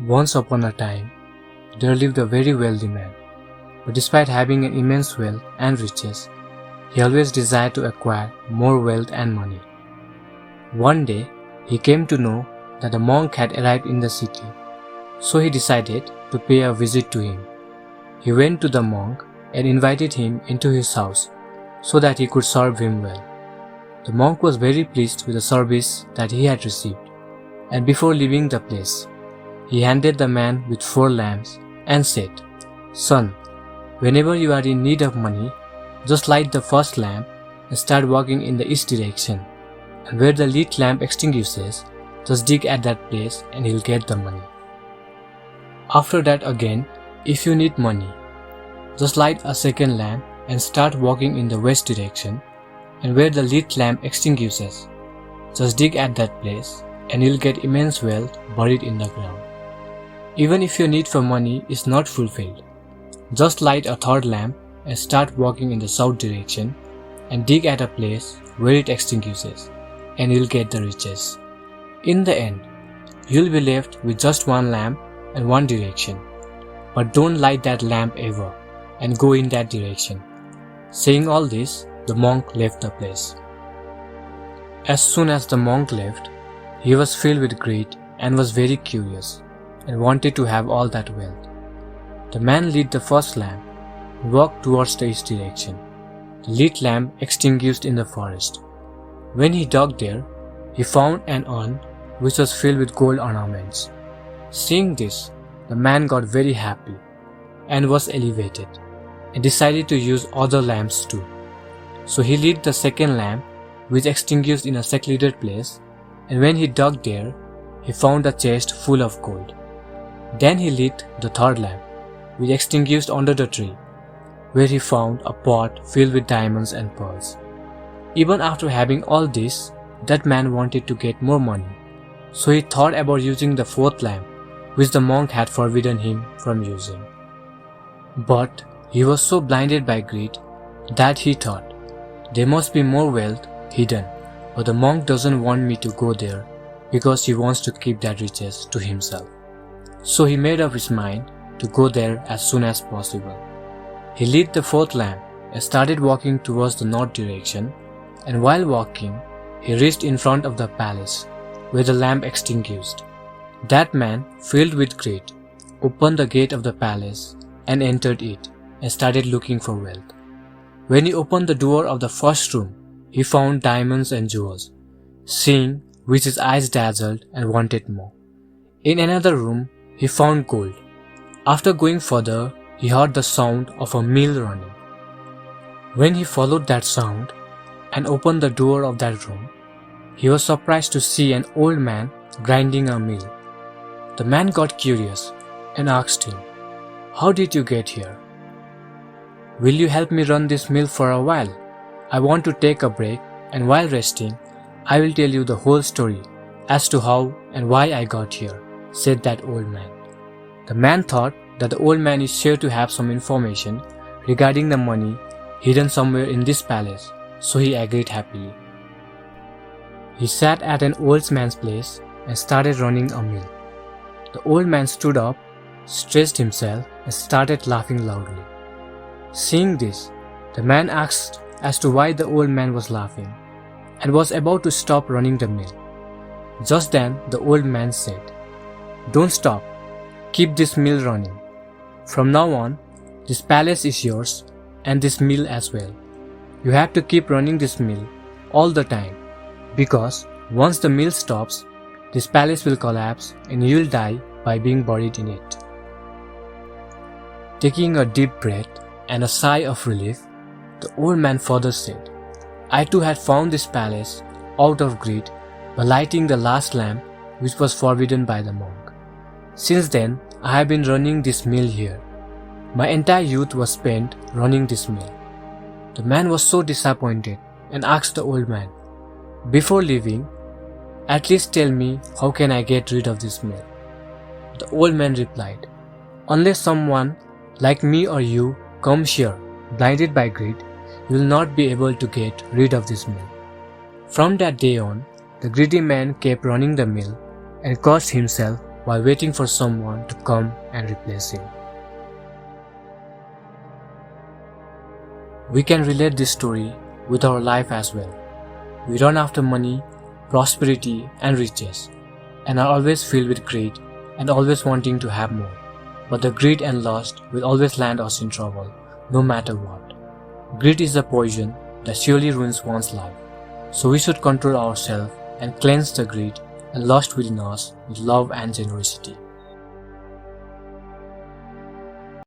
Once upon a time, there lived a very wealthy man, but despite having an immense wealth and riches, he always desired to acquire more wealth and money. One day, he came to know that a monk had arrived in the city, so he decided to pay a visit to him. He went to the monk and invited him into his house so that he could serve him well. The monk was very pleased with the service that he had received, and before leaving the place, he handed the man with 4 lamps and said, "Son, whenever you are in need of money, just light the first lamp and start walking in the east direction, and where the lit lamp extinguishes, just dig at that place and you'll get the money. After that again, if you need money, just light a second lamp and start walking in the west direction, and where the lit lamp extinguishes, just dig at that place and you'll get immense wealth buried in the ground. Even if your need for money is not fulfilled, just light a third lamp and start walking in the south direction and dig at a place where it extinguishes, and you'll get the riches. In the end, you'll be left with just 1 lamp and 1 direction, but don't light that lamp ever and go in that direction." Saying all this, the monk left the place. As soon as the monk left, he was filled with greed and was very curious and wanted to have all that wealth. The man lit the first lamp and walked towards the east direction. The lit lamp extinguished in the forest. When he dug there, he found an urn which was filled with gold ornaments. Seeing this, the man got very happy and was elevated and decided to use other lamps too. So he lit the second lamp which extinguished in a secluded place, and when he dug there, he found a chest full of gold. Then he lit the third lamp which extinguished under the tree, where he found a pot filled with diamonds and pearls. Even after having all this, that man wanted to get more money, so he thought about using the 4th lamp, which the monk had forbidden him from using. But he was so blinded by greed that he thought, "There must be more wealth hidden, but the monk doesn't want me to go there because he wants to keep that riches to himself." So he made up his mind to go there as soon as possible. He lit the 4th lamp and started walking towards the north direction, and while walking, he reached in front of the palace where the lamp extinguished. That man, filled with greed, opened the gate of the palace and entered it and started looking for wealth. When he opened the door of the first room, he found diamonds and jewels, seeing which his eyes dazzled and wanted more. In another room, he found gold. After going further, he heard the sound of a mill running. When he followed that sound and opened the door of that room, he was surprised to see an old man grinding a mill. The man got curious and asked him, "How did you get here?" "Will you help me run this mill for a while? I want to take a break, and while resting, I will tell you the whole story as to how and why I got here," said that old man. The man thought that the old man is sure to have some information regarding the money hidden somewhere in this palace, so he agreed happily. He sat at an old man's place and started running a mill. The old man stood up, stretched himself, and started laughing loudly. Seeing this, the man asked as to why the old man was laughing, and was about to stop running the mill. Just then, the old man said, "Don't stop. Keep this mill running. From now on, this palace is yours and this mill as well. You have to keep running this mill all the time, because once the mill stops, this palace will collapse and you will die by being buried in it." Taking a deep breath and a sigh of relief, the old man further said, "I too had found this palace out of greed by lighting the last lamp which was forbidden by the monk. Since then, I have been running this mill here. My entire youth was spent running this mill." The man was so disappointed and asked the old man, "Before leaving, at least tell me how can I get rid of this mill?" The old man replied, "Unless someone like me or you comes here blinded by greed, you will not be able to get rid of this mill." From that day on, the greedy man kept running the mill and caused himself while waiting for someone to come and replace him. We can relate this story with our life as well. We run after money, prosperity, and riches, and are always filled with greed and always wanting to have more. But the greed and lust will always land us in trouble, no matter what. Greed is a poison that surely ruins one's life. So we should control ourselves and cleanse the greed and lust within us with love and generosity.